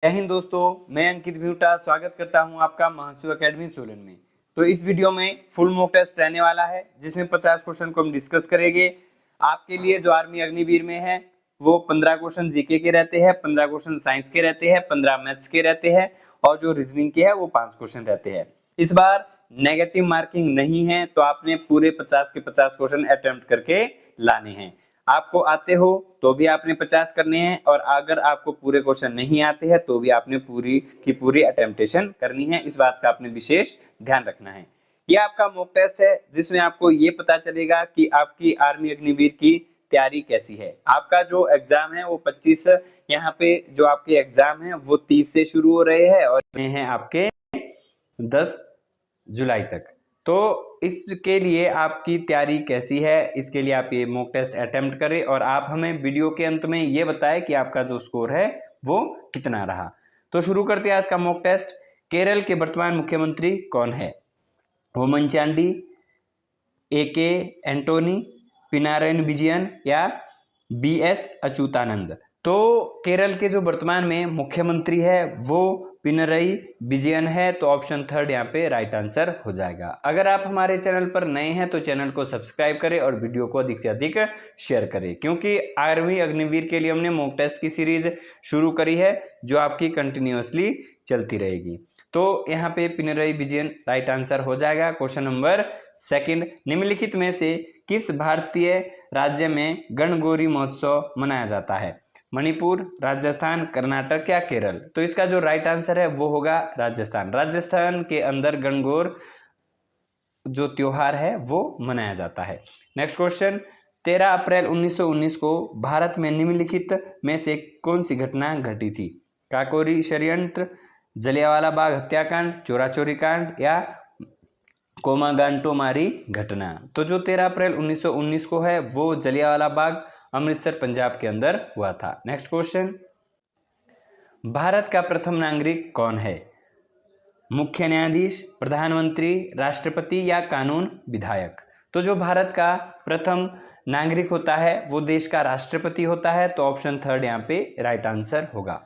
जय हिंद दोस्तों, मैं अंकित भ्यूटा स्वागत करता हूं आपका महासु एकेडमी सोलन में। तो इस वीडियो में फुल मॉक टेस्ट रहने वाला है जिसमें 50 क्वेश्चन को हम डिस्कस करेंगे। आपके लिए जो आर्मी अग्निवीर में है वो 15 क्वेश्चन जीके के रहते हैं, 15 क्वेश्चन साइंस के रहते हैं, 15 मैथ्स के रहते हैं और जो रीजनिंग के है वो 5 क्वेश्चन रहते हैं। इस बार नेगेटिव मार्किंग नहीं है तो आपने पूरे 50 के 50 क्वेश्चन अटेम्प्ट करके लाने हैं। आपको आते हो तो भी आपने 50 करने हैं और अगर आपको पूरे क्वेश्चन नहीं आते हैं तो भी आपने पूरी की पूरी अटेम्प्टेशन करनी है। इस बात का आपने विशेष ध्यान रखना है। ये आपका मॉक टेस्ट है जिसमें आपको ये पता चलेगा कि आपकी आर्मी अग्निवीर की तैयारी कैसी है। आपका जो एग्जाम है वो 25 यहाँ पे जो आपके एग्जाम है वो 30 से शुरू हो रहे हैं और हैं आपके 10 जुलाई तक। तो इसके लिए आपकी तैयारी कैसी है, इसके लिए आप ये मॉक टेस्ट अटेम्प्ट करें और आप हमें वीडियो के अंत में ये बताएं कि आपका जो स्कोर है वो कितना रहा। तो शुरू करते हैं आज का मॉक टेस्ट। केरल के वर्तमान मुख्यमंत्री कौन है? ओमन चांडी, ए.के. एंटोनी, पिनारायण विजयन या बी.एस. अच्युतानंद। तो केरल के जो वर्तमान में मुख्यमंत्री है वो पिनरई विजयन है। तो ऑप्शन थर्ड यहाँ पे राइट आंसर हो जाएगा। अगर आप हमारे चैनल पर नए हैं तो चैनल को सब्सक्राइब करें और वीडियो को अधिक से अधिक शेयर करें, क्योंकि आर्मी अग्निवीर के लिए हमने मॉक टेस्ट की सीरीज शुरू करी है जो आपकी कंटिन्यूअसली चलती रहेगी। तो यहाँ पे पिनरई विजयन राइट आंसर हो जाएगा। क्वेश्चन नंबर सेकंड, निम्नलिखित में से किस भारतीय राज्य में गणगौरी महोत्सव मनाया जाता है? मणिपुर, राजस्थान, कर्नाटक या केरल? तो इसका जो राइट आंसर है वो होगा राजस्थान। राजस्थान के अंदर गणगौर जो त्योहार है वो मनाया जाता है। नेक्स्ट क्वेश्चन, 13 अप्रैल 1919 को भारत में निम्नलिखित में से कौन सी घटना घटी थी? काकोरी षड्यंत्र, जलियांवाला बाग हत्याकांड, चोरा चोरी कांड या कोमागांटो मारी घटना? तो जो 13 अप्रैल 1919 को है वो जलियांवाला बाग अमृतसर पंजाब के अंदर हुआ था। नेक्स्ट क्वेश्चन, भारत का प्रथम नागरिक कौन है? मुख्य न्यायाधीश, प्रधानमंत्री, राष्ट्रपति या कानून विधायक? तो जो भारत का प्रथम नागरिक होता है वो देश का राष्ट्रपति होता है। तो ऑप्शन थर्ड यहाँ पे राइट आंसर होगा।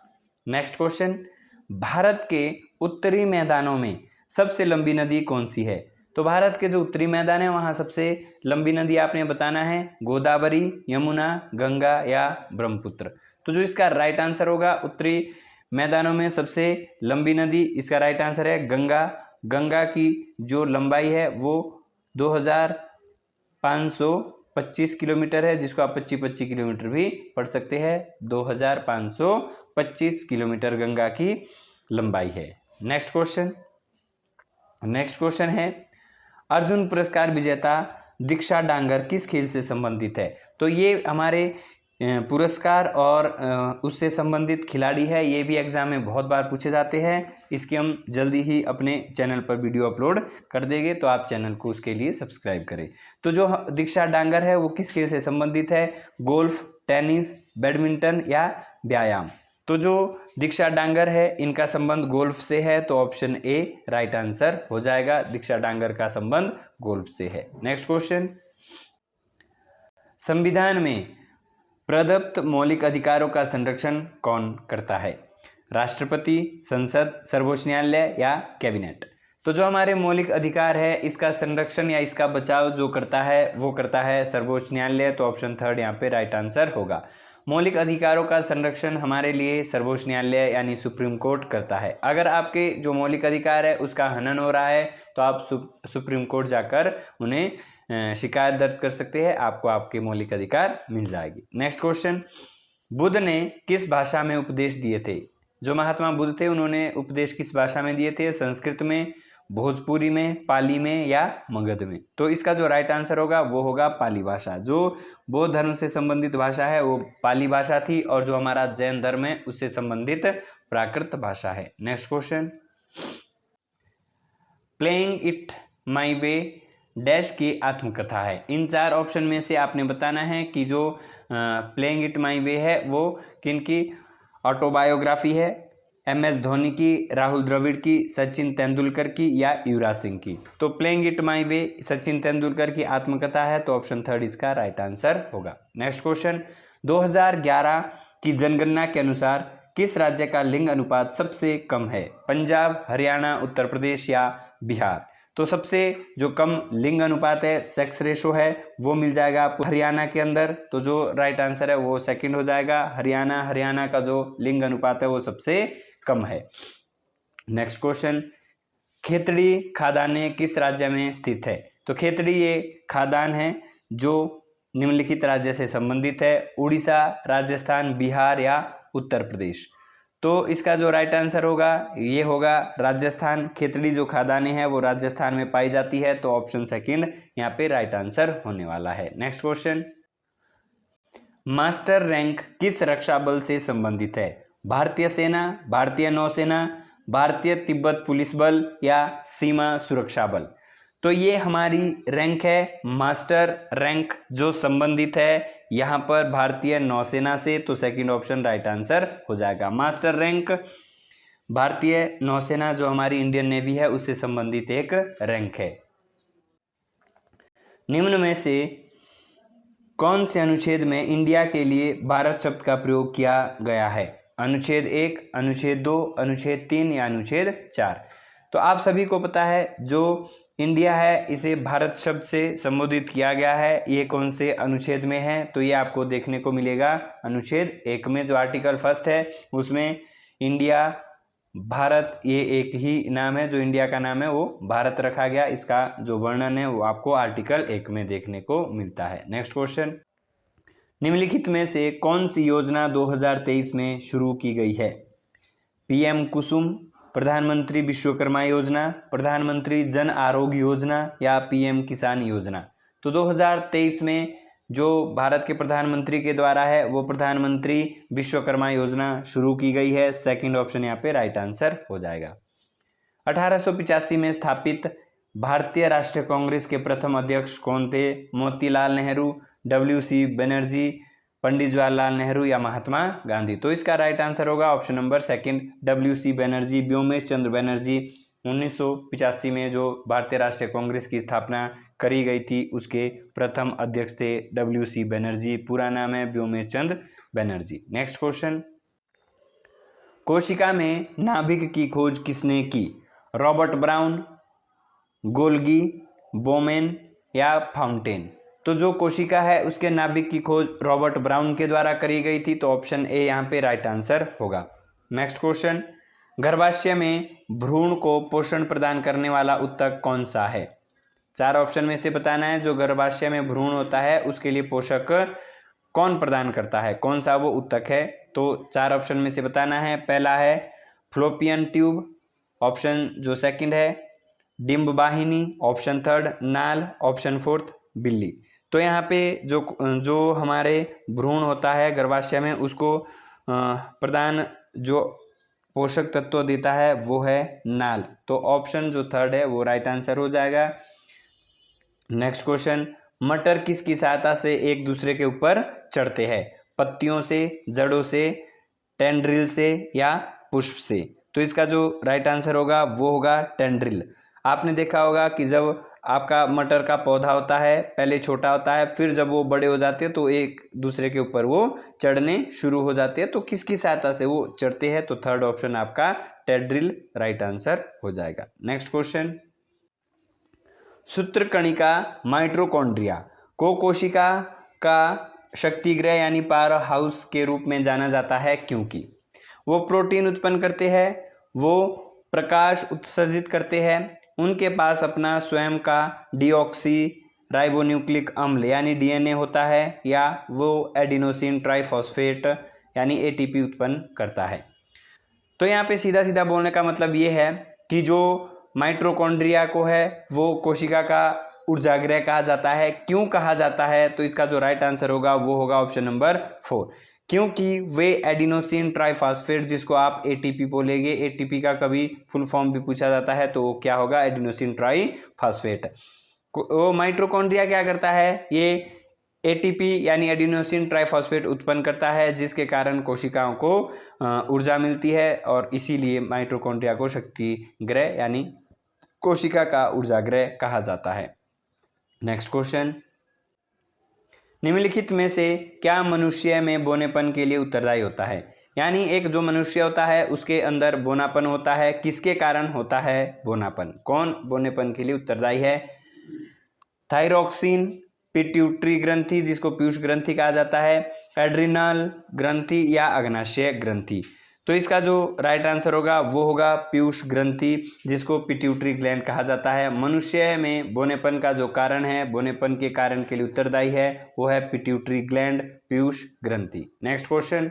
नेक्स्ट क्वेश्चन, भारत के उत्तरी मैदानों में सबसे लंबी नदी कौन सी है? तो भारत के जो उत्तरी मैदान है वहाँ सबसे लंबी नदी आपने बताना है, गोदावरी, यमुना, गंगा या ब्रह्मपुत्र? तो जो इसका राइट आंसर होगा उत्तरी मैदानों में सबसे लंबी नदी, इसका राइट आंसर है गंगा। गंगा की जो लंबाई है वो 2525 किलोमीटर है, जिसको आप 25 किलोमीटर भी पढ़ सकते हैं। 2525 किलोमीटर गंगा की लंबाई है। नेक्स्ट क्वेश्चन है, अर्जुन पुरस्कार विजेता दीक्षा डांगर किस खेल से संबंधित है? तो ये हमारे पुरस्कार और उससे संबंधित खिलाड़ी है। ये भी एग्जाम में बहुत बार पूछे जाते हैं। इसकी हम जल्दी ही अपने चैनल पर वीडियो अपलोड कर देंगे, तो आप चैनल को उसके लिए सब्सक्राइब करें। तो जो दीक्षा डांगर है वो किस खेल से संबंधित है? गोल्फ, टेनिस, बैडमिंटन या व्यायाम? तो जो दीक्षा डांगर है इनका संबंध गोल्फ से है। तो ऑप्शन ए राइट आंसर हो जाएगा। दीक्षा डांगर का संबंध गोल्फ से है। नेक्स्ट क्वेश्चन, संविधान में प्रदत्त मौलिक अधिकारों का संरक्षण कौन करता है? राष्ट्रपति, संसद, सर्वोच्च न्यायालय या कैबिनेट? तो जो हमारे मौलिक अधिकार है इसका संरक्षण या इसका बचाव जो करता है वो करता है सर्वोच्च न्यायालय। तो ऑप्शन थर्ड यहाँ पे राइट आंसर होगा। मौलिक अधिकारों का संरक्षण हमारे लिए सर्वोच्च न्यायालय यानी सुप्रीम कोर्ट करता है। अगर आपके जो मौलिक अधिकार है उसका हनन हो रहा है तो आप सुप्रीम कोर्ट जाकर उन्हें शिकायत दर्ज कर सकते हैं, आपको आपके मौलिक अधिकार मिल जाएगी। नेक्स्ट क्वेश्चन, बुद्ध ने किस भाषा में उपदेश दिए थे? जो महात्मा बुद्ध थे उन्होंने उपदेश किस भाषा में दिए थे? संस्कृत में, भोजपुरी में, पाली में या मगध में? तो इसका जो राइट आंसर होगा वो होगा पाली भाषा। जो बौद्ध धर्म से संबंधित भाषा है वो पाली भाषा थी और जो हमारा जैन धर्म है उससे संबंधित प्राकृत भाषा है। Next question, playing it my way dash की आत्मकथा है। इन 4 ऑप्शन में से आपने बताना है कि जो प्लेइंग इट माई वे है वो किनकी ऑटोबायोग्राफी है? MS धोनी की, राहुल द्रविड़ की, सचिन तेंदुलकर की या युवराज सिंह की? तो प्लेइंग इट माई वे सचिन तेंदुलकर की आत्मकथा है। तो ऑप्शन थर्ड इसका राइट आंसर होगा। नेक्स्ट क्वेश्चन, 2011 की जनगणना के अनुसार किस राज्य का लिंग अनुपात सबसे कम है? पंजाब, हरियाणा, उत्तर प्रदेश या बिहार? तो सबसे जो कम लिंग अनुपात है, सेक्स रेशो है, वो मिल जाएगा आपको हरियाणा के अंदर। तो जो राइट आंसर है वो सेकंड हो जाएगा, हरियाणा का जो लिंग अनुपात है वो सबसे कम है। नेक्स्ट क्वेश्चन, खेतड़ी खादाने किस राज्य में स्थित है? तो खेतड़ी ये खादान है जो निम्नलिखित राज्य से संबंधित है, उड़ीसा, राजस्थान, बिहार या उत्तर प्रदेश? तो इसका जो राइट आंसर होगा ये होगा राजस्थान। खेतड़ी जो खादानें हैं वो राजस्थान में पाई जाती है, तो ऑप्शन सेकंड यहाँ पे राइट आंसर होने वाला है। नेक्स्ट क्वेश्चन, मास्टर रैंक किस रक्षा बल से संबंधित है? भारतीय सेना, भारतीय नौसेना, भारतीय तिब्बत पुलिस बल या सीमा सुरक्षा बल? तो ये हमारी रैंक है, मास्टर रैंक जो संबंधित है यहाँ पर भारतीय नौसेना से, तो सेकंड ऑप्शन राइट आंसर हो जाएगा। मास्टर रैंक भारतीय नौसेना जो हमारी इंडियन नेवी है उससे संबंधित एक रैंक है। निम्न में से कौन से अनुच्छेद में इंडिया के लिए भारत शब्द का प्रयोग किया गया है? अनुच्छेद 1, अनुच्छेद 2, अनुच्छेद 3 या अनुच्छेद 4? तो आप सभी को पता है जो इंडिया है इसे भारत शब्द से संबोधित किया गया है, ये कौन से अनुच्छेद में है? तो ये आपको देखने को मिलेगा अनुच्छेद 1 में, जो आर्टिकल फर्स्ट है उसमें इंडिया भारत ये एक ही नाम है, जो इंडिया का नाम है वो भारत रखा गया। इसका जो वर्णन है वो आपको आर्टिकल 1 में देखने को मिलता है। नेक्स्ट क्वेश्चन, निम्नलिखित में से कौन सी योजना 2023 में शुरू की गई है? पीएम कुसुम, प्रधानमंत्री विश्वकर्मा योजना, प्रधानमंत्री जन आरोग्य योजना या पीएम किसान योजना? तो 2023 में जो भारत के प्रधानमंत्री के द्वारा है वो प्रधानमंत्री विश्वकर्मा योजना शुरू की गई है, सेकंड ऑप्शन यहाँ पे राइट आंसर हो जाएगा। 1885 में स्थापित भारतीय राष्ट्रीय कांग्रेस के प्रथम अध्यक्ष कौन थे? मोतीलाल नेहरू, WC बनर्जी, पंडित जवाहरलाल नेहरू या महात्मा गांधी? तो इसका राइट आंसर होगा option number second, WC Banerjee, Womesh Chandra Banerjee. 1985 में जो भारतीय राष्ट्रीय कांग्रेस की स्थापना करी गई थी उसके प्रथम अध्यक्ष थे WC बनर्जी, पूरा नाम है व्योमेश चंद्र बनर्जी। नेक्स्ट क्वेश्चन, कोशिका में नाभिक की खोज किसने की? रॉबर्ट ब्राउन, गोल्गी, बोमेन या फाउंटेन? तो जो कोशिका है उसके नाभिक की खोज रॉबर्ट ब्राउन के द्वारा करी गई थी, तो ऑप्शन ए यहाँ पे राइट आंसर होगा। नेक्स्ट क्वेश्चन, गर्भाशय में भ्रूण को पोषण प्रदान करने वाला ऊतक कौन सा है? 4 ऑप्शन में से बताना है, जो गर्भाशय में भ्रूण होता है उसके लिए पोषक कौन प्रदान करता है, कौन सा वो ऊतक है? तो 4 ऑप्शन में से बताना है। पहला है फ्लोपियन ट्यूब, ऑप्शन जो सेकंड है डिम्ब वाहिनी, ऑप्शन थर्ड नाल, ऑप्शन फोर्थ बिल्ली। तो यहाँ पे जो हमारे भ्रूण होता है गर्भाशय में उसको प्रदान जो पोषक तत्व देता है वो है नाल, तो ऑप्शन जो थर्ड है वो राइट आंसर हो जाएगा। नेक्स्ट क्वेश्चन, मटर किसकी सहायता से एक दूसरे के ऊपर चढ़ते हैं? पत्तियों से, जड़ों से, टेंड्रिल से या पुष्प से? तो इसका जो राइट आंसर होगा वो होगा टेंड्रिल। आपने देखा होगा कि जब आपका मटर का पौधा होता है पहले छोटा होता है, फिर जब वो बड़े हो जाते हैं तो एक दूसरे के ऊपर वो चढ़ने शुरू हो जाते हैं, तो किसकी सहायता से वो चढ़ते हैं? तो थर्ड ऑप्शन आपका टेंड्रिल राइट आंसर हो जाएगा। नेक्स्ट क्वेश्चन, सूत्रकणिका माइटोकॉन्ड्रिया को कोशिका का शक्तिगृह यानी पावर हाउस के रूप में जाना जाता है, क्योंकि वो प्रोटीन उत्पन्न करते हैं, वो प्रकाश उत्सर्जित करते हैं, उनके पास अपना स्वयं का डीऑक्सी राइबोन्यूक्लिक अम्ल यानी DNA होता है, या वो एडिनोसिन ट्राइफॉस्फेट यानी ATP उत्पन्न करता है। तो यहाँ पे सीधा सीधा बोलने का मतलब ये है कि जो माइटोकॉन्ड्रिया को है वो कोशिका का ऊर्जागृह कहा जाता है। क्यों कहा जाता है? तो इसका जो राइट आंसर होगा वो होगा ऑप्शन नंबर 4, क्योंकि वे एडिनोसिन ट्राइफॉस्फेट जिसको आप ATP बोलेंगे, ATP का कभी फुल फॉर्म भी पूछा जाता है तो वो क्या होगा? Adenosine triphosphate. वो माइटोकॉन्ड्रिया क्या करता है? ये ATP यानी एडिनोसिन ट्राइफॉस्फेट उत्पन्न करता है, जिसके कारण कोशिकाओं को ऊर्जा मिलती है, और इसीलिए माइटोकॉन्ड्रिया को शक्ति गृह यानी कोशिका का ऊर्जागृह कहा जाता है। नेक्स्ट क्वेश्चन, निम्नलिखित में से क्या मनुष्य में बौनेपन के लिए उत्तरदायी होता है? यानी एक जो मनुष्य होता है उसके अंदर बौनापन होता है, किसके कारण होता है बौनापन? कौन बौनेपन के लिए उत्तरदायी है? थायरॉक्सिन, पिट्यूटरी ग्रंथि जिसको पीयूष ग्रंथि कहा जाता है, एड्रिनल ग्रंथि या अग्नाशय ग्रंथि। तो इसका जो राइट आंसर होगा वो होगा पीयूष ग्रंथि जिसको पिट्यूटरी ग्लैंड कहा जाता है। मनुष्य में बौनेपन का जो कारण है, बौनेपन के कारण के लिए उत्तरदायी है वो है पिट्यूटरी ग्लैंड, पीयूष ग्रंथि। नेक्स्ट क्वेश्चन,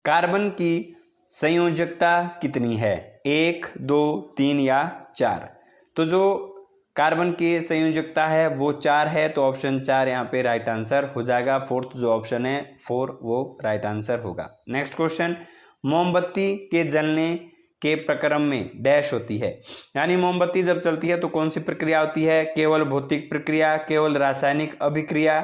कार्बन की संयोजकता कितनी है? 1, 2, 3 या 4? तो जो कार्बन की संयोजकता है वो 4 है, तो ऑप्शन 4 यहाँ पे राइट आंसर हो जाएगा। फोर्थ जो ऑप्शन है 4 वो राइट आंसर होगा। नेक्स्ट क्वेश्चन, मोमबत्ती के जलने के प्रक्रम में डैश होती है? यानी मोमबत्ती जब चलती है तो कौन सी प्रक्रिया होती है? केवल भौतिक प्रक्रिया, केवल रासायनिक अभिक्रिया,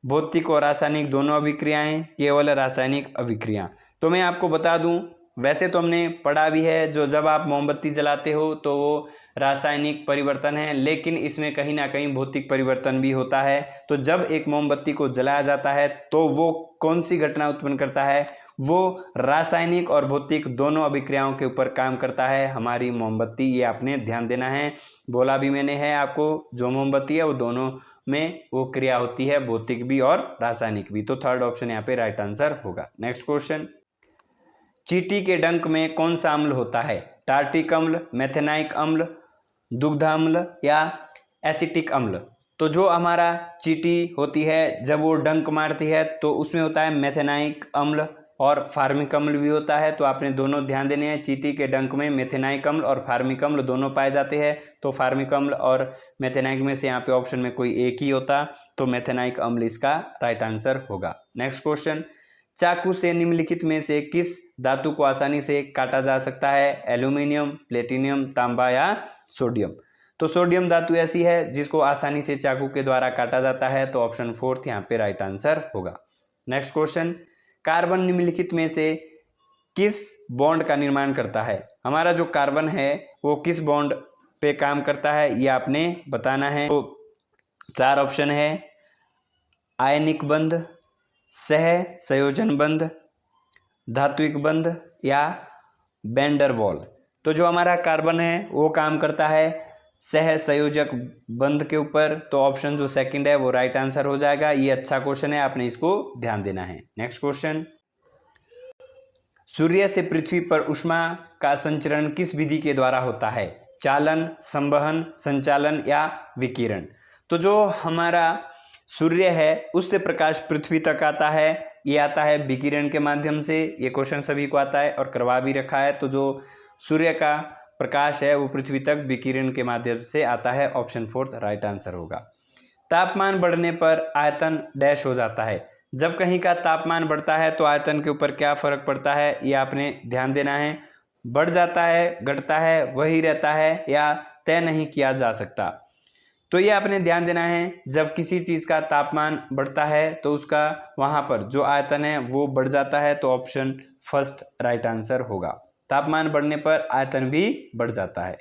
भौतिक और रासायनिक दोनों अभिक्रियाएं, केवल रासायनिक अभिक्रिया। तो मैं आपको बता दूं, वैसे तो हमने पढ़ा भी है जो जब आप मोमबत्ती जलाते हो तो वो रासायनिक परिवर्तन है, लेकिन इसमें कहीं ना कहीं भौतिक परिवर्तन भी होता है। तो जब एक मोमबत्ती को जलाया जाता है तो वो कौन सी घटना उत्पन्न करता है? वो रासायनिक और भौतिक दोनों अभिक्रियाओं के ऊपर काम करता है हमारी मोमबत्ती। ये आपने ध्यान देना है, बोला भी मैंने है आपको, जो मोमबत्ती है वो दोनों में वो क्रिया होती है, भौतिक भी और रासायनिक भी। तो थर्ड ऑप्शन यहाँ पे राइट आंसर होगा। नेक्स्ट क्वेश्चन, चींटी के डंक में कौन सा अम्ल होता है? टार्टिक अम्ल, मेथेनाइक अम्ल, दुग्ध अम्ल या एसिटिक अम्ल? तो जो हमारा चींटी होती है जब वो डंक मारती है तो उसमें होता है मेथेनाइक अम्ल और फार्मिक अम्ल भी होता है। तो आपने दोनों ध्यान देने हैं, चींटी के डंक में मेथेनाइक अम्ल और फार्मिक अम्ल दोनों पाए जाते हैं। तो फार्मिक अम्ल और मेथेनाइक में से यहाँ पे ऑप्शन में कोई एक ही होता, तो मेथेनाइक अम्ल इसका राइट आंसर होगा। नेक्स्ट क्वेश्चन, चाकू से निम्नलिखित में से किस धातु को आसानी से काटा जा सकता है? एल्यूमिनियम, प्लेटिनियम, तांबा या सोडियम? तो सोडियम धातु ऐसी है जिसको आसानी से चाकू के द्वारा काटा जाता है, तो ऑप्शन 4 यहाँ पे राइट आंसर होगा। नेक्स्ट क्वेश्चन, कार्बन निम्नलिखित में से किस बॉन्ड का निर्माण करता है? हमारा जो कार्बन है वो किस बॉन्ड पे काम करता है ये आपने बताना है। तो 4 ऑप्शन है, आयनिक बंध, सह संयोजन बंध, धात्विक बंध या वैन डर वाल? तो जो हमारा कार्बन है वो काम करता है सह संयोजक बंध के ऊपर, तो ऑप्शन जो सेकंड है वो राइट आंसर हो जाएगा। ये अच्छा क्वेश्चन है, आपने इसको ध्यान देना है। नेक्स्ट क्वेश्चन, सूर्य से पृथ्वी पर ऊष्मा का संचरण किस विधि के द्वारा होता है? चालन, संवहन, संचालन या विकिरण? तो जो हमारा सूर्य है उससे प्रकाश पृथ्वी तक आता है, ये आता है विकिरण के माध्यम से। ये क्वेश्चन सभी को आता है और करवा भी रखा है। तो जो सूर्य का प्रकाश है वो पृथ्वी तक विकिरण के माध्यम से आता है, ऑप्शन 4 राइट आंसर होगा। तापमान बढ़ने पर आयतन डैश हो जाता है? जब कहीं का तापमान बढ़ता है तो आयतन के ऊपर क्या फर्क पड़ता है ये आपने ध्यान देना है। बढ़ जाता है, घटता है, वही रहता है या तय नहीं किया जा सकता? तो ये आपने ध्यान देना है, जब किसी चीज़ का तापमान बढ़ता है तो उसका वहाँ पर जो आयतन है वो बढ़ जाता है, तो ऑप्शन फर्स्ट राइट आंसर होगा। तापमान बढ़ने पर आयतन भी बढ़ जाता है।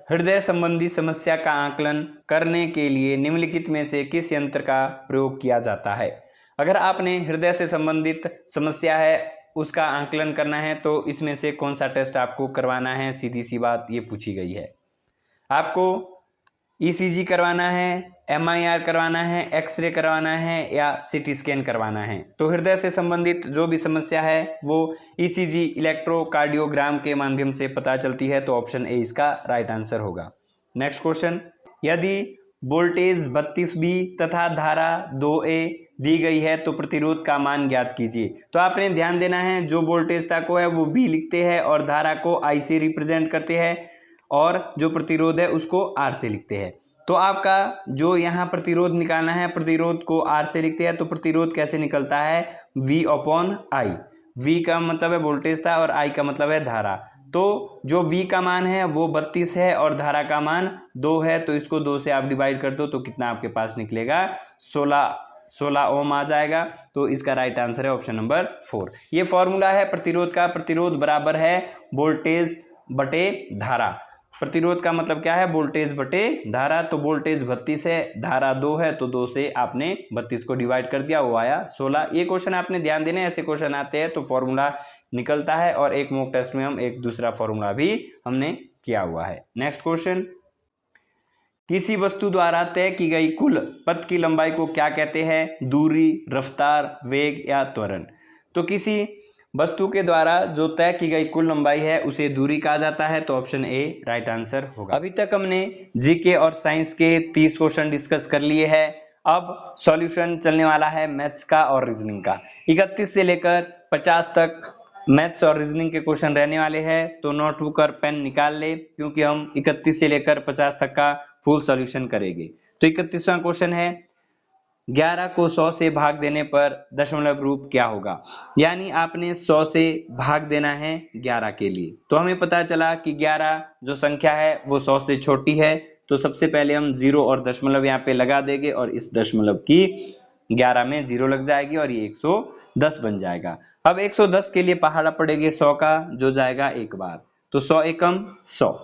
हृदय संबंधी समस्या का आकलन करने के लिए निम्नलिखित में से किस यंत्र का प्रयोग किया जाता है? अगर आपने हृदय से संबंधित समस्या है उसका आकलन करना है तो इसमें से कौन सा टेस्ट आपको करवाना है? सीधी सी बात ये पूछी गई है। आपको ईसीजी करवाना है, एमआईआर करवाना है, एक्सरे करवाना है या सीटी स्कैन करवाना है? तो हृदय से संबंधित जो भी समस्या है वो ईसीजी इलेक्ट्रोकार्डियोग्राम के माध्यम से पता चलती है, तो ऑप्शन ए इसका राइट आंसर होगा। नेक्स्ट क्वेश्चन, यदि वोल्टेज 32V तथा धारा 2A दी गई है तो प्रतिरोध का मान ज्ञात कीजिए। तो आपने ध्यान देना है, जो वोल्टेजता को है वो V लिखते हैं और धारा को I से रिप्रेजेंट करते हैं और जो प्रतिरोध है उसको R से लिखते हैं। तो आपका जो यहाँ प्रतिरोध निकालना है, प्रतिरोध को R से लिखते हैं तो प्रतिरोध कैसे निकलता है? V/I। V का मतलब है वोल्टेज था और I का मतलब है धारा। तो जो V का मान है वो 32 है और धारा का मान 2 है, तो इसको 2 से आप डिवाइड कर दो तो कितना आपके पास निकलेगा? 16 ओम आ जाएगा। तो इसका राइट आंसर है ऑप्शन नंबर 4। ये फॉर्मूला है प्रतिरोध का, प्रतिरोध बराबर है वोल्टेज बटे धारा। प्रतिरोध का मतलब क्या है, वोल्टेज बटे धारा। तो वोल्टेज 32 है, धारा 2 है, तो 2 से आपने 32 को डिवाइड कर दिया, वो आया 16। ये क्वेश्चन आपने ध्यान देना, ऐसे क्वेश्चन आते हैं तो फॉर्मूला निकलता है, और एक मॉक टेस्ट में हम एक दूसरा फॉर्मूला भी हमने किया हुआ है। नेक्स्ट क्वेश्चन, किसी वस्तु द्वारा तय की गई कुल पथ की लंबाई को क्या कहते हैं, दूरी, रफ्तार, वेग या त्वरण। तो किसी वस्तु के द्वारा जो तय की गई कुल लंबाई है उसे दूरी कहा जाता है, तो ऑप्शन ए राइट आंसर होगा। अभी तक हमने जीके और साइंस के 30 क्वेश्चन डिस्कस कर लिए हैं। अब सॉल्यूशन चलने वाला है मैथ्स का और रीजनिंग का। 31 से लेकर 50 तक मैथ्स और रीजनिंग के क्वेश्चन रहने वाले हैं, तो नोटबुक और पेन निकाल ले, क्योंकि हम 31 से लेकर 50 तक का फुल सॉल्यूशन करेंगे। तो 31वां क्वेश्चन है, 11 को 100 से भाग देने पर दशमलव रूप क्या होगा। यानी आपने 100 से भाग देना है 11 के लिए। तो हमें पता चला कि 11 जो संख्या है वो 100 से छोटी है, तो सबसे पहले हम 0 और दशमलव यहाँ पे लगा देंगे, और इस दशमलव की 11 में 0 लग जाएगी और ये 110 बन जाएगा। अब 110 के लिए पहाड़ा पड़ेगा 100 का, जो जाएगा एक बार, तो 100 एकम 100।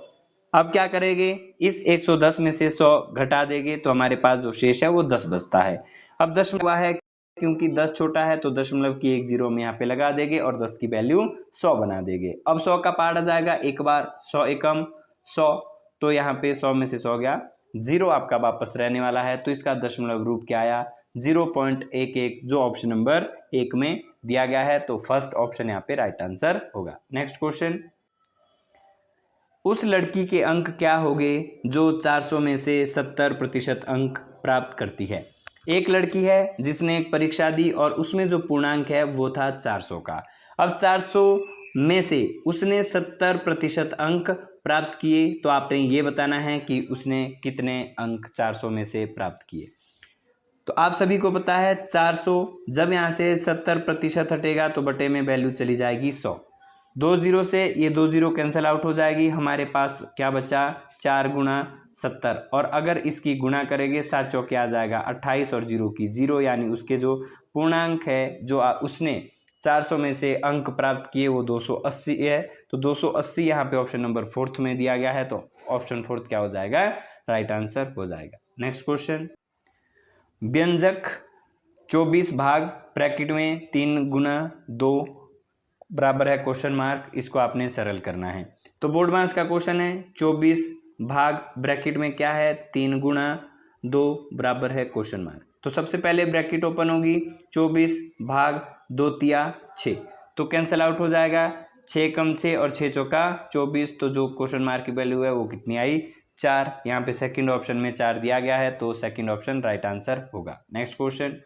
अब क्या करेंगे, इस 110 में से 100 घटा देंगे, तो हमारे पास जो शेष है वो 10 बचता है। अब दशमलव है, क्योंकि 10 छोटा है तो दशमलव की एक 0 में यहाँ पे लगा देंगे और 10 की वैल्यू 100 बना देंगे। अब 100 का पार्ट आ जाएगा एक बार, 100 एकम 100, तो यहाँ पे 100 में से 100 गया, 0 आपका वापस रहने वाला है, तो इसका दशमलव रूप क्या आया, 0.11, जो ऑप्शन नंबर 1 में दिया गया है। तो फर्स्ट ऑप्शन यहाँ पे राइट आंसर होगा। नेक्स्ट क्वेश्चन, उस लड़की के अंक क्या होंगे जो 400 में से 70% अंक प्राप्त करती है। एक लड़की है जिसने एक परीक्षा दी और उसमें जो पूर्णांक है वो था 400 का। अब 400 में से उसने 70% अंक प्राप्त किए, तो आपने ये बताना है कि उसने कितने अंक 400 में से प्राप्त किए। तो आप सभी को पता है 400, जब यहाँ से 70% हटेगा तो बटे में वैल्यू चली जाएगी 100। 2 0 से ये 2 0 कैंसिल आउट हो जाएगी, हमारे पास क्या बचा, 4 गुणा 70, और अगर इसकी गुणा करेंगे 7 चौके आ जाएगा 28 और 0 की 0, यानी उसके जो पूर्णांक है जो उसने 400 में से अंक प्राप्त किए वो 280 है। तो 280 यहाँ पे ऑप्शन नंबर 4 में दिया गया है, तो ऑप्शन 4 क्या हो जाएगा, राइट आंसर हो जाएगा। नेक्स्ट क्वेश्चन, व्यंजक 24 भाग ब्रैकेट में 3 गुना 2 बराबर है क्वेश्चन मार्क, इसको आपने सरल करना है। तो बोर्ड मास का क्वेश्चन है, 24 भाग ब्रैकेट में क्या है, 3 गुणा 2 बराबर है क्वेश्चन मार्क। तो सबसे पहले ब्रैकेट ओपन होगी, 24 भाग 2 तिया 6, तो कैंसिल आउट हो जाएगा, 6 कम 6 और 6 चौका 24, तो जो क्वेश्चन मार्क की वैल्यू है वो कितनी आई, 4। यहाँ पे सेकंड ऑप्शन में 4 दिया गया है, तो सेकंड ऑप्शन राइट आंसर होगा। नेक्स्ट क्वेश्चन,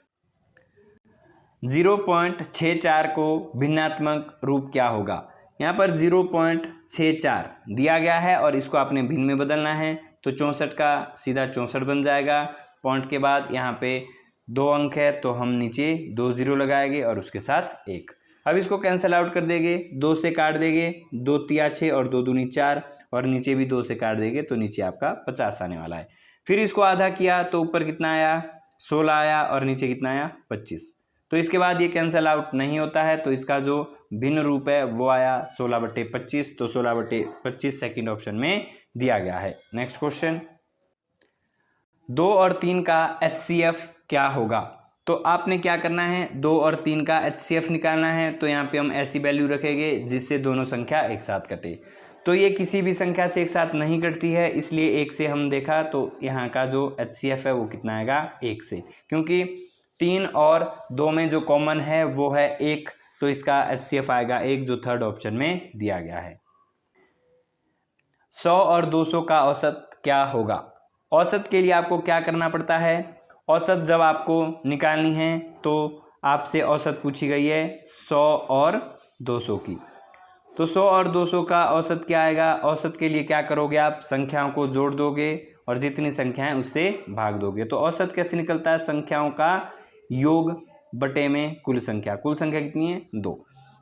0.64 को भिन्नात्मक रूप क्या होगा। यहाँ पर 0.64 दिया गया है और इसको आपने भिन्न में बदलना है, तो 64 का सीधा 64 बन जाएगा। पॉइंट के बाद यहाँ पे 2 अंक है, तो हम नीचे 2 0 लगाएंगे और उसके साथ 1। अब इसको कैंसिल आउट कर देंगे, 2 से काट देंगे, 2 तिया 6 और 2 दूनी 4, और नीचे भी 2 से काट देंगे, तो नीचे आपका 50 आने वाला है। फिर इसको आधा किया तो ऊपर कितना आया, 16 आया, और नीचे कितना आया, 25। तो इसके बाद ये कैंसिल आउट नहीं होता है, तो इसका जो भिन्न रूप है वो आया 16/25, तो 16/25 सेकंड ऑप्शन में दिया गया है। नेक्स्ट क्वेश्चन, 2 और 3 का HCF क्या होगा। तो आपने क्या करना है, 2 और 3 का HCF निकालना है, तो यहाँ पे हम ऐसी वैल्यू रखेंगे जिससे दोनों संख्या एक साथ कटे। तो ये किसी भी संख्या से एक साथ नहीं कटती है, इसलिए 1 से हम देखा तो यहाँ का जो HCF है वो कितना आएगा, 1 से, क्योंकि 3 और 2 में जो कॉमन है वो है 1, तो इसका HCF आएगा 1, जो थर्ड ऑप्शन में दिया गया है। 100 और 200 का औसत क्या होगा। औसत के लिए आपको क्या करना पड़ता है, औसत जब आपको निकालनी है तो आपसे औसत पूछी गई है 100 और 200 की, तो 100 और 200 का औसत क्या आएगा। औसत के लिए क्या करोगे, आप संख्याओं को जोड़ दोगे और जितनी संख्याएं उससे भाग दोगे। तो औसत कैसे निकलता है, संख्याओं का योग बटे में कुल संख्या। कुल संख्या कितनी है, 2,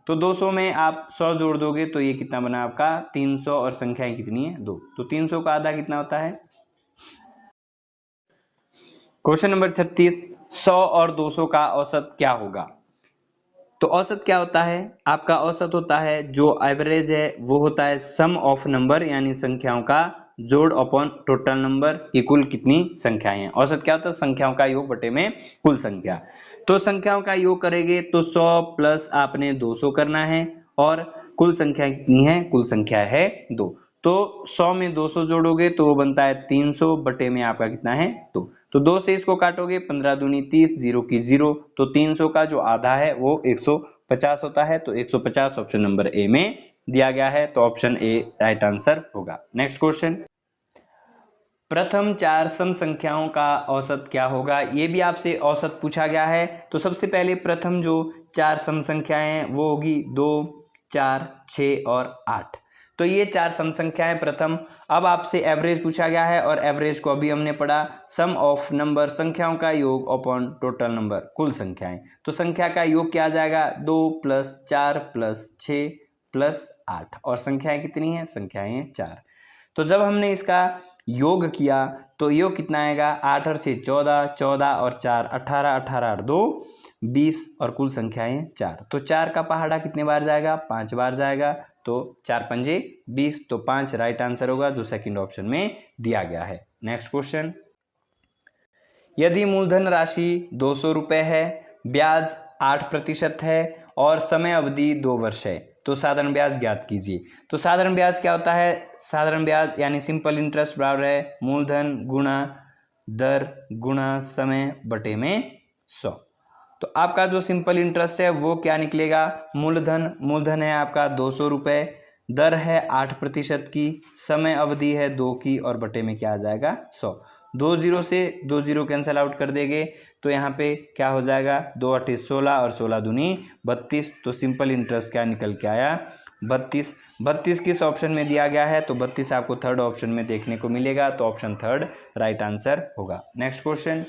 तो 200 में आप 100 जोड़ दोगे तो ये कितना बना आपका 300, और संख्याएं कितनी है, 2, तो 300 का आधा कितना होता है। क्वेश्चन नंबर 36, 100 और 200 का औसत क्या होगा। तो औसत क्या होता है? आपका औसत होता है, जो एवरेज है वो होता है सम ऑफ नंबर यानी संख्याओं का जोड़ अपॉन टोटल नंबर की कुल कितनी संख्याएं हैं। औसत क्या होता है? संख्याओं का योग बटे में कुल संख्या। तो संख्याओं का योग करेंगे तो 100 प्लस आपने 200 करना है और कुल संख्या कितनी है? कुल संख्या है 2। तो 100 में 200 जोड़ोगे तो वो बनता है 300 बटे में आपका कितना है? 2। तो 2 से इसको काटोगे 15 दूनी 30, 0 की 0, तो 300 का जो आधा है वो 150 होता है। तो 150 ऑप्शन नंबर ए में दिया गया है, तो ऑप्शन ए राइट आंसर होगा। नेक्स्ट क्वेश्चन, प्रथम 4 सम संख्याओं का औसत क्या होगा? ये भी आपसे औसत पूछा गया है। तो सबसे पहले प्रथम जो 4 सम संख्याएं हैं वो होगी 2, 4, 6 और 8। तो ये 4 सम संख्याएं प्रथम। अब आपसे एवरेज पूछा गया है और एवरेज को अभी हमने पढ़ा, सम ऑफ नंबर संख्याओं का योग अपॉन टोटल नंबर कुल संख्याएं। तो संख्या का योग क्या आ जाएगा? 2 प्लस 4 प्लस 6 प्लस 8 और संख्याएं कितनी हैं? संख्याएं 4। तो जब हमने इसका योग किया तो योग कितना आएगा? 8 और 6 14, 14 और 4 18, 18 और 2 20 और कुल संख्याएं 4। तो 4 का पहाड़ा कितने बार जाएगा? 5 बार जाएगा। तो 4 पंजे 20, तो 5 राइट आंसर होगा जो सेकंड ऑप्शन में दिया गया है। नेक्स्ट क्वेश्चन, यदि मूलधन राशि 200 रुपये है, ब्याज 8% है और समय अवधि 2 वर्ष है, तो साधारण ब्याज ज्ञात कीजिए। तो साधारण ब्याज क्या होता है? साधारण ब्याज यानी सिंपल इंटरेस्ट बराबर है मूलधन गुणा दर गुणा समय बटे में 100। तो आपका जो सिंपल इंटरेस्ट है वो क्या निकलेगा? मूलधन है आपका 200 रुपये, दर है 8% की, समय अवधि है 2 की और बटे में क्या आ जाएगा? 100। 2 जीरो से 2 जीरो कैंसिल आउट कर देंगे तो यहाँ पे क्या हो जाएगा? 2 8 16 और 16 दूनी 32। तो सिंपल इंटरेस्ट क्या निकल के आया? 32। 32 किस ऑप्शन में दिया गया है? तो 32 आपको थर्ड ऑप्शन में देखने को मिलेगा, तो ऑप्शन थर्ड राइट आंसर होगा। नेक्स्ट क्वेश्चन,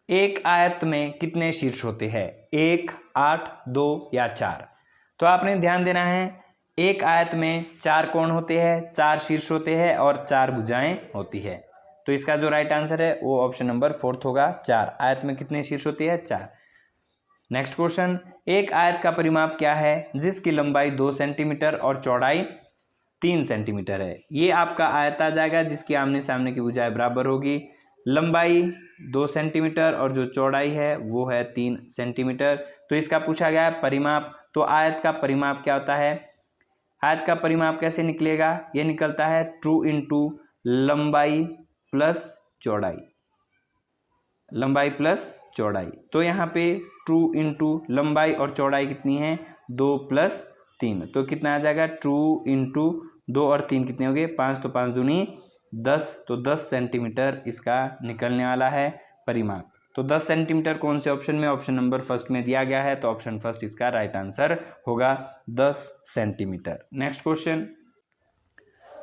एक आयत में कितने शीर्ष होते हैं? 1, 8, 2 या 4? तो आपने ध्यान देना है, एक आयत में 4 कोण होते हैं, 4 शीर्ष होते हैं और 4 भुजाएं होती है। तो इसका जो राइट आंसर है वो ऑप्शन नंबर 4 होगा। 4 आयत में कितने शीर्ष होती है? 4। नेक्स्ट क्वेश्चन, एक आयत का परिमाप क्या है जिसकी लंबाई 2 सेंटीमीटर और चौड़ाई 3 सेंटीमीटर है? ये आपका आयत आ जाएगा जिसकी आमने सामने की भुजाएं बराबर होगी। लंबाई 2 सेंटीमीटर और जो चौड़ाई है वो है 3 सेंटीमीटर। तो इसका पूछा गया है परिमाप। तो आयत का परिमाप क्या होता है? आयत का परिमाप कैसे निकलेगा? ये निकलता है 2 इंटू लंबाई प्लस चौड़ाई, लंबाई प्लस चौड़ाई। तो यहाँ पे 2 इंटू लंबाई और चौड़ाई कितनी है? 2 प्लस 3, तो कितना आ जाएगा? 2 इंटू 2 और 3 कितने हो गए? 5, तो 5 दूनी 10, तो 10 सेंटीमीटर इसका निकलने वाला है परिमाप। तो 10 सेंटीमीटर कौन से ऑप्शन में? ऑप्शन नंबर फर्स्ट में दिया गया है, तो ऑप्शन फर्स्ट इसका राइट आंसर होगा 10 सेंटीमीटर। नेक्स्ट क्वेश्चन,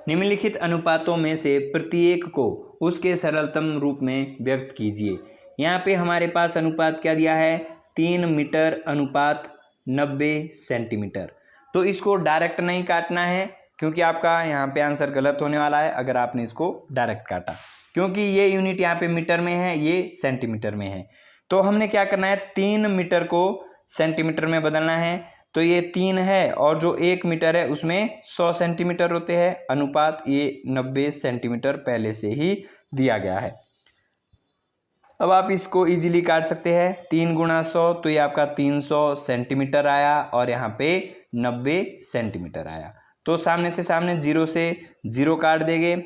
निम्नलिखित अनुपातों में से प्रत्येक को उसके सरलतम रूप में व्यक्त कीजिए। यहाँ पे हमारे पास अनुपात क्या दिया है? 3 मीटर अनुपात 90 सेंटीमीटर। तो इसको डायरेक्ट नहीं काटना है क्योंकि आपका यहाँ पे आंसर गलत होने वाला है अगर आपने इसको डायरेक्ट काटा, क्योंकि ये यूनिट यहाँ पे मीटर में है, ये सेंटीमीटर में है। तो हमने क्या करना है? 3 मीटर को सेंटीमीटर में बदलना है। तो ये 3 है और जो 1 मीटर है उसमें 100 सेंटीमीटर होते हैं। अनुपात ये 90 सेंटीमीटर पहले से ही दिया गया है। अब आप इसको इजीली काट सकते हैं। 3 गुणा 100, तो ये आपका 300 सेंटीमीटर आया और यहाँ पे 90 सेंटीमीटर आया। तो सामने से सामने 0 से 0 काट देंगे,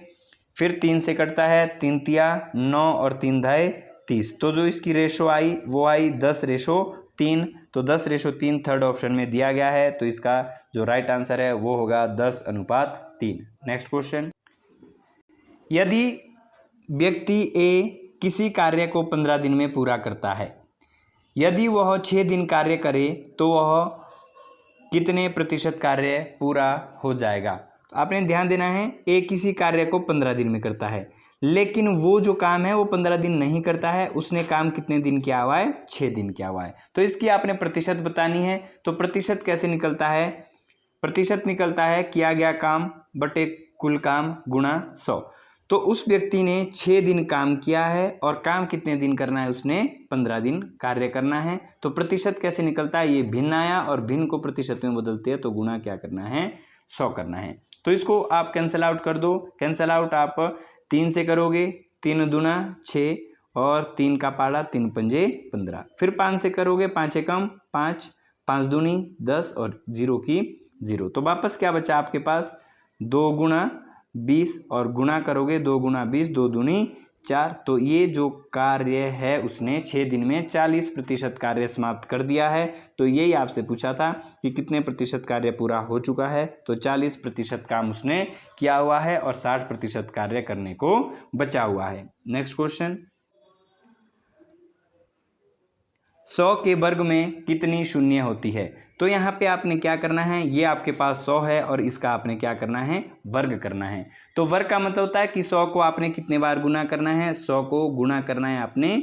फिर 3 से कटता है 3 तिया 9 और 3 धाए 30। तो जो इसकी रेशो आई वो आई 10:3। तो 10:3 थर्ड ऑप्शन में दिया गया है, तो इसका जो राइट आंसर है वो होगा 10:3। नेक्स्ट क्वेश्चन, यदि व्यक्ति ए किसी कार्य को 15 दिन में पूरा करता है, यदि वह 6 दिन कार्य करे तो वह कितने प्रतिशत कार्य पूरा हो जाएगा? तो आपने ध्यान देना है, ए किसी कार्य को 15 दिन में करता है, लेकिन वो जो काम है वो 15 दिन नहीं करता है, उसने काम कितने दिन किया हुआ है? 6 दिन किया हुआ है। तो इसकी आपने प्रतिशत बतानी है। तो प्रतिशत कैसे निकलता है? प्रतिशत निकलता है किया गया काम बटे कुल काम गुणा 100। तो उस व्यक्ति ने 6 दिन काम किया है और काम कितने दिन करना है, उसने 15 दिन कार्य करना है। तो प्रतिशत कैसे निकलता है, ये भिन्न आया और भिन्न को प्रतिशत में बदलते हैं तो गुणा क्या करना है, 100 करना है। तो इसको आप कैंसिल आउट कर दो। कैंसिल आउट आप 3 से करोगे, 3 दूना 6 और 3 का पाड़ा 3 पंजे 15। फिर 5 से करोगे, 5 एकम 5, 5 दूनी 10 और 0 की 0। तो वापस क्या बचा आपके पास, 2 गुणा 20 और गुणा करोगे 2 गुणा 20, 2 दूनी 4। तो ये जो कार्य है उसने 6 दिन में 40% कार्य समाप्त कर दिया है। तो यही आपसे पूछा था कि कितने प्रतिशत कार्य पूरा हो चुका है, तो 40% काम उसने किया हुआ है और 60% कार्य करने को बचा हुआ है। नेक्स्ट क्वेश्चन, 100 के वर्ग में कितनी शून्य होती है। तो यहाँ पे आपने क्या करना है, ये आपके पास 100 है और इसका आपने क्या करना है, वर्ग करना है। तो वर्ग का मतलब होता है कि 100 को आपने कितने बार गुना करना है, 100 को गुना करना है आपने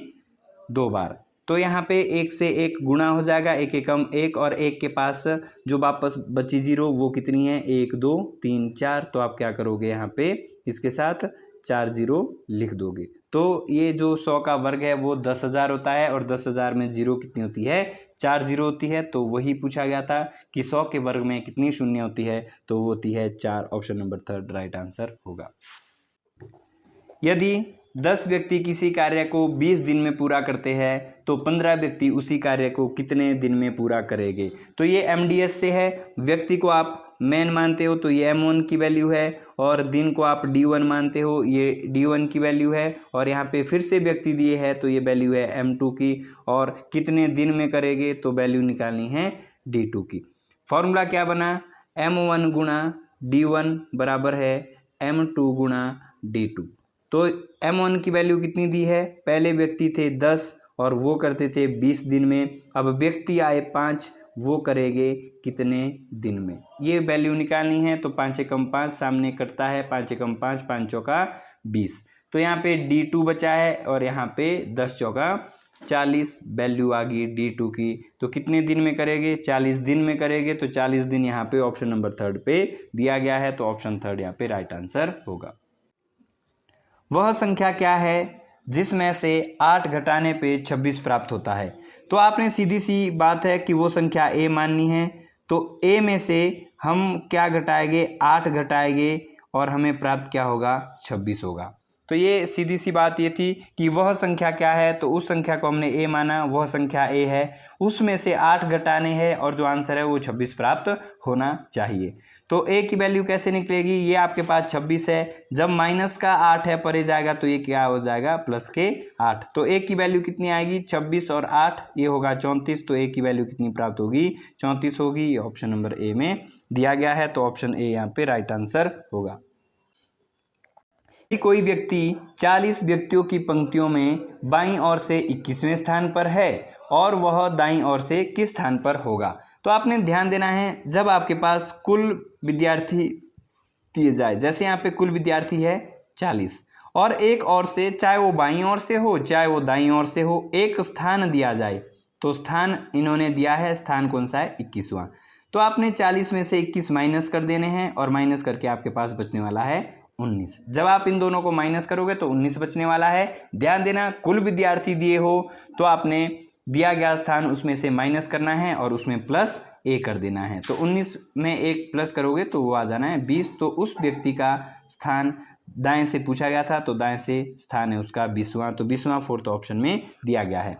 2 बार। तो यहाँ पे 1 से 1 गुणा हो जाएगा, 1 एकम 1 और 1 के पास जो वापस बची 0 वो कितनी है, 1 2 3 4। तो आप क्या करोगे, यहाँ पे इसके साथ 4 0 लिख दोगे। तो ये जो 100 का वर्ग है वो 10,000 होता है और 10,000 में 0 कितनी होती है, 4 0 होती है। तो वही पूछा गया था कि 100 के वर्ग में कितनी शून्य होती है, तो वो होती है 4। ऑप्शन नंबर 3 राइट आंसर होगा। यदि 10 व्यक्ति किसी कार्य को 20 दिन में पूरा करते हैं तो 15 व्यक्ति उसी कार्य को कितने दिन में पूरा करेंगे। तो ये MDS से है, व्यक्ति को आप मैन मानते हो तो ये M1 की वैल्यू है और दिन को आप D1 मानते हो, ये D1 की वैल्यू है। और यहाँ पे फिर से व्यक्ति दिए है तो ये वैल्यू है M2 की, और कितने दिन में करेंगे तो वैल्यू निकालनी है D2 की। फॉर्मूला क्या बना, M1 गुणा D1 बराबर है M2 गुणा D2। तो M1 की वैल्यू कितनी दी है, पहले व्यक्ति थे 10 और वो करते थे 20 दिन में, अब व्यक्ति आए 5, वो करेंगे कितने दिन में, ये वैल्यू निकालनी है। तो 5 एकम 5 सामने कटता है, 5 एकम 5, 5 चौका 20। तो यहाँ पे D2 बचा है और यहाँ पे 10 चौका 40 वैल्यू आ गई D2 की। तो कितने दिन में करेंगे, 40 दिन में करेंगे। तो 40 दिन यहाँ पे ऑप्शन नंबर 3 पे दिया गया है, तो ऑप्शन 3 यहाँ पे राइट आंसर होगा। वह संख्या क्या है जिसमें से 8 घटाने पे 26 प्राप्त होता है। तो आपने सीधी सी बात है कि वो संख्या A माननी है। तो A में से हम क्या घटाएंगे, 8 घटाएंगे और हमें प्राप्त क्या होगा, 26 होगा। तो ये सीधी सी बात ये थी कि वह संख्या क्या है, तो उस संख्या को हमने A माना, वह संख्या A है, उसमें से 8 घटाने हैं और जो आंसर है वो 26 प्राप्त होना चाहिए। तो A की वैल्यू कैसे निकलेगी, ये आपके पास 26 है, जब माइनस का 8 है परे जाएगा तो ये क्या हो जाएगा, प्लस के 8। तो A की वैल्यू कितनी आएगी, 26 और 8 ये होगा 34। तो A की वैल्यू कितनी प्राप्त होगी, 34 होगी। ये ऑप्शन नंबर A में दिया गया है, तो ऑप्शन A यहाँ पे राइट आंसर होगा। कोई व्यक्ति 40 व्यक्तियों की पंक्तियों में बाईं ओर से 21वें स्थान पर है और वह दाईं ओर से किस स्थान पर होगा। तो आपने ध्यान देना है, जब आपके पास कुल विद्यार्थी दिए जाए, जैसे यहाँ पे कुल विद्यार्थी है 40 और एक ओर से, चाहे वो बाईं ओर से हो चाहे वो दाईं ओर से हो, एक स्थान दिया जाए, तो स्थान इन्होंने दिया है, स्थान कौन सा है, 21वां। तो आपने 40 में से 21 माइनस कर देने हैं और माइनस करके आपके पास बचने वाला है 19। जब आप इन दोनों को माइनस करोगे तो 19 बचने वाला है। ध्यान देना, कुल विद्यार्थी दिए हो तो आपने दिया गया स्थान उसमें से माइनस करना है और उसमें प्लस A कर देना है। तो 19 में एक प्लस करोगे तो वो आ जाना है 20। तो उस व्यक्ति का स्थान दाएं से पूछा गया था, तो दाएं से स्थान है उसका 20वां। तो 20वां फोर्थ ऑप्शन में दिया गया है।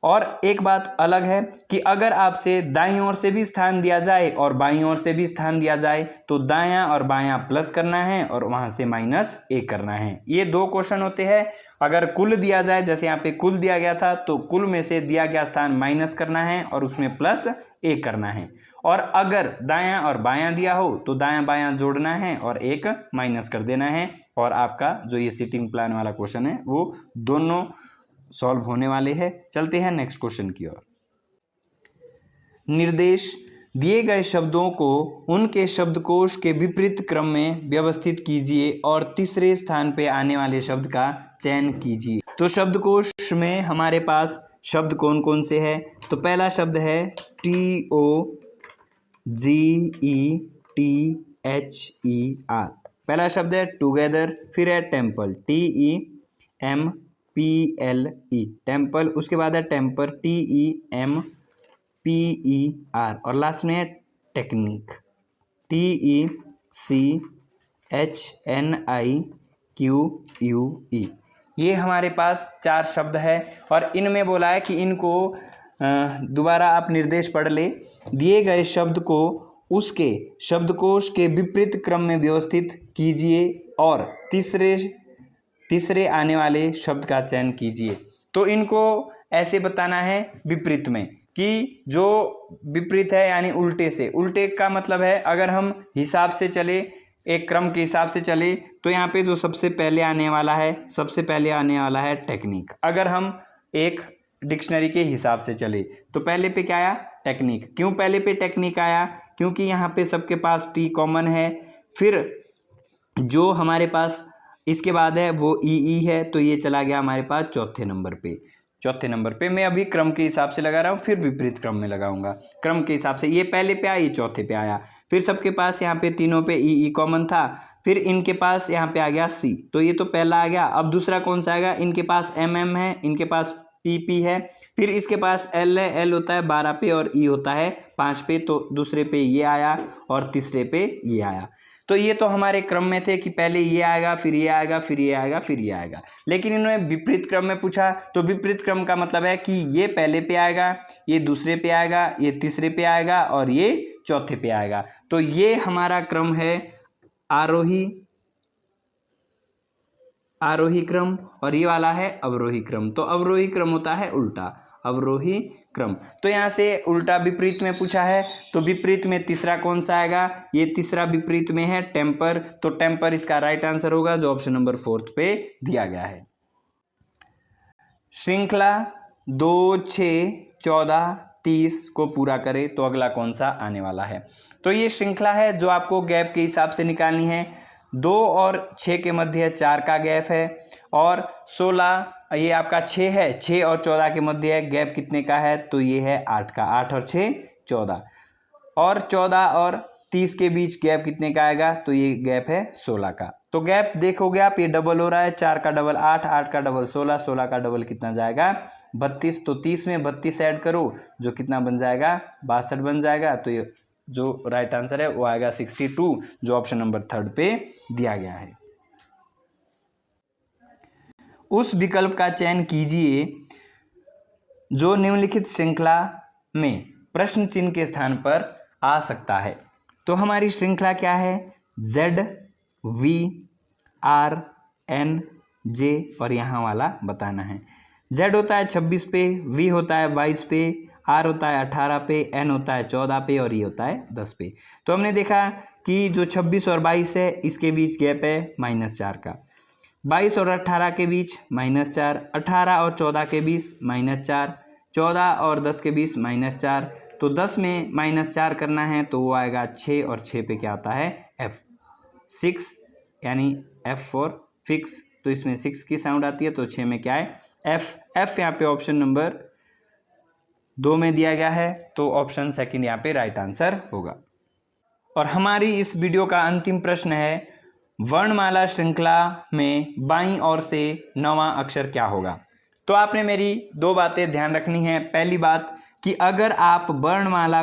और एक बात अलग है कि अगर आपसे दाईं ओर से भी स्थान दिया जाए और बाईं ओर से भी स्थान दिया जाए तो दायां और बायां प्लस करना है और वहां से माइनस A करना है। ये 2 क्वेश्चन होते हैं। अगर कुल दिया जाए, जैसे यहाँ पे कुल दिया गया था, तो कुल में से दिया गया स्थान माइनस करना है और उसमें प्लस A करना है। और अगर दायां और बायां दिया हो तो दायां बायां जोड़ना है और एक माइनस कर देना है। और आपका जो ये सिटिंग प्लान वाला क्वेश्चन है वो दोनों सॉल्व होने वाले हैं। चलते हैं नेक्स्ट क्वेश्चन की ओर। निर्देश दिए गए शब्दों को उनके शब्दकोश के विपरीत क्रम में व्यवस्थित कीजिए और तीसरे स्थान पे आने वाले शब्द का चयन कीजिए। तो शब्दकोश में हमारे पास शब्द कौन कौन से हैं, तो पहला शब्द है TOGETHER। पहला शब्द है टुगेदर, फिर है टेम्पल, TEMPLE टेम्पल, उसके बाद है टेम्पर, TEMPER, और लास्ट में है टेक्निक, TECHNIQUE। ये हमारे पास 4 शब्द है और इनमें बोला है कि इनको दोबारा आप निर्देश पढ़ ले। दिए गए शब्द को उसके शब्दकोश के विपरीत क्रम में व्यवस्थित कीजिए और तीसरे आने वाले शब्द का चयन कीजिए। तो इनको ऐसे बताना है विपरीत में, कि जो विपरीत है यानी उल्टे से। उल्टे का मतलब है अगर हम हिसाब से चले, एक क्रम के हिसाब से चले, तो यहाँ पे जो सबसे पहले आने वाला है टेक्निक। अगर हम एक डिक्शनरी के हिसाब से चले तो पहले पे क्या आया, टेक्निक। क्यों पहले पे टेक्निक आया, क्योंकि यहाँ पे सबके पास टी कॉमन है। फिर जो हमारे पास इसके बाद है वो ई है, तो ये चला गया हमारे पास चौथे नंबर पे। मैं अभी क्रम के हिसाब से लगा रहा हूँ, फिर विपरीत क्रम में लगाऊंगा। क्रम के हिसाब से ये पहले पे आया, ये चौथे पे आया। फिर सबके पास यहाँ पे तीनों पे ई कॉमन था, फिर इनके पास यहाँ पे आ गया सी, तो ये तो पहला आ गया। अब दूसरा कौन सा आएगा, इनके पास MM है, इनके पास PP है, फिर इसके पास L है, L होता है 12 पे और E होता है 5 पे, तो दूसरे पे ये आया और तीसरे पे ये आया। तो ये तो हमारे क्रम में थे कि पहले ये आएगा, फिर ये आएगा, फिर ये आएगा, फिर ये आएगा। लेकिन इन्होंने विपरीत क्रम में पूछा, तो विपरीत क्रम का मतलब है कि ये पहले पे आएगा, ये दूसरे पे आएगा, ये तीसरे पे आएगा और ये चौथे पे आएगा। तो ये हमारा क्रम है आरोही क्रम, और ये वाला है अवरोही क्रम। तो अवरोही क्रम होता है उल्टा, अवरोही क्रम। तो यहाँ से उल्टा विपरीत में पूछा है, तो विपरीत में तीसरा कौन सा आएगा, ये तीसरा विपरीत में है टेम्पर, तो टेम्पर इसका राइट आंसर होगा, जो ऑप्शन नंबर 4 पे दिया गया है। श्रृंखला 2, 6, 14, 30 को पूरा करे तो अगला कौन सा आने वाला है। तो ये श्रृंखला है जो आपको गैप के हिसाब से निकालनी है। 2 और 6 के मध्य 4 का गैप है, और 16 ये आपका 6 है, 6 और 14 के मध्य गैप कितने का है, तो ये है 8 का। 8 और 6 14, और 14 और 30 के बीच गैप कितने का आएगा, तो ये गैप है 16 का। तो गैप देखोगे आप, ये डबल हो रहा है, 4 का डबल 8, 8 का डबल 16, 16 का डबल कितना जाएगा 32। तो 30 में 32 ऐड करो, जो कितना बन जाएगा 62 बन जाएगा। तो ये जो राइट आंसर है वो आएगा 62, जो ऑप्शन नंबर 3 पे दिया गया है। उस विकल्प का चयन कीजिए जो निम्नलिखित श्रृंखला में प्रश्न चिन्ह के स्थान पर आ सकता है। तो हमारी श्रृंखला क्या है, Z, V, R, N, J, और यहाँ वाला बताना है। Z होता है 26 पे, V होता है 22 पे, R होता है 18 पे, N होता है 14 पे, और E होता है 10 पे। तो हमने देखा कि जो 26 और 22 है इसके बीच गैप है -4 का, 22 और 18 के बीच -4, 18 और 14 के बीच -4, 14 और 10 के बीच -4। तो 10 में -4 करना है तो वो आएगा 6, और 6 पे क्या होता है F, 6, यानी F फॉर फिक्स। तो इसमें 6 की साउंड आती है, तो 6 में क्या है F यहाँ पे ऑप्शन नंबर 2 में दिया गया है, तो ऑप्शन सेकंड यहाँ पे राइट आंसर होगा। और हमारी इस वीडियो का अंतिम प्रश्न है, वर्णमाला श्रृंखला में बाईं ओर से 9वां अक्षर क्या होगा। तो आपने मेरी 2 बातें ध्यान रखनी है। पहली बात कि अगर आप वर्णमाला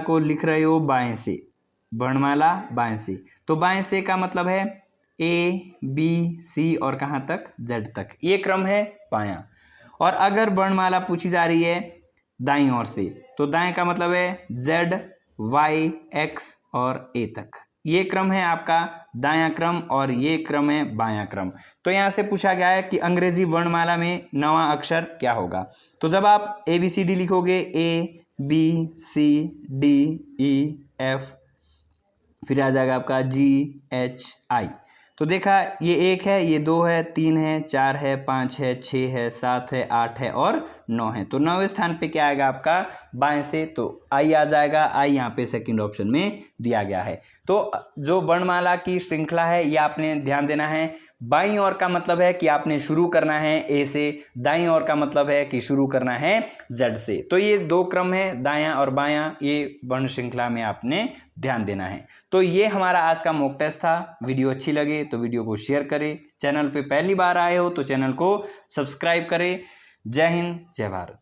को लिख रहे हो बाएं से, वर्णमाला बाएं से, तो बाएं से का मतलब है A, B, C और कहाँ तक Z तक, ये क्रम है बायां। और अगर वर्णमाला पूछी जा रही है दाईं ओर से, तो दाएं का मतलब है Z, Y, X और A तक, ये क्रम है आपका दायां क्रम, और ये क्रम है बायां क्रम। तो यहाँ से पूछा गया है कि अंग्रेजी वर्णमाला में 9वां अक्षर क्या होगा। तो जब आप ABCD लिखोगे ABCDEF, फिर आ जाएगा आपका GHI। तो देखा, ये 1 है, ये 2 है, 3 है, 4 है, 5 है, 6 है, 7 है, 8 है और 9 है। तो 9वें स्थान पे क्या आएगा आपका बाएं से, तो I आ जाएगा। I यहाँ पे सेकंड ऑप्शन में दिया गया है। तो जो वर्णमाला की श्रृंखला है ये आपने ध्यान देना है। बाईं ओर का मतलब है कि आपने शुरू करना है A से, दाईं ओर का मतलब है कि शुरू करना है Z से। तो ये 2 क्रम है, दायां और बायां, ये वर्ण श्रृंखला में आपने ध्यान देना है। तो ये हमारा आज का मॉक टेस्ट था। वीडियो अच्छी लगे तो वीडियो को शेयर करें, चैनल पे पहली बार आए हो तो चैनल को सब्सक्राइब करें। जय हिंद, जय भारत।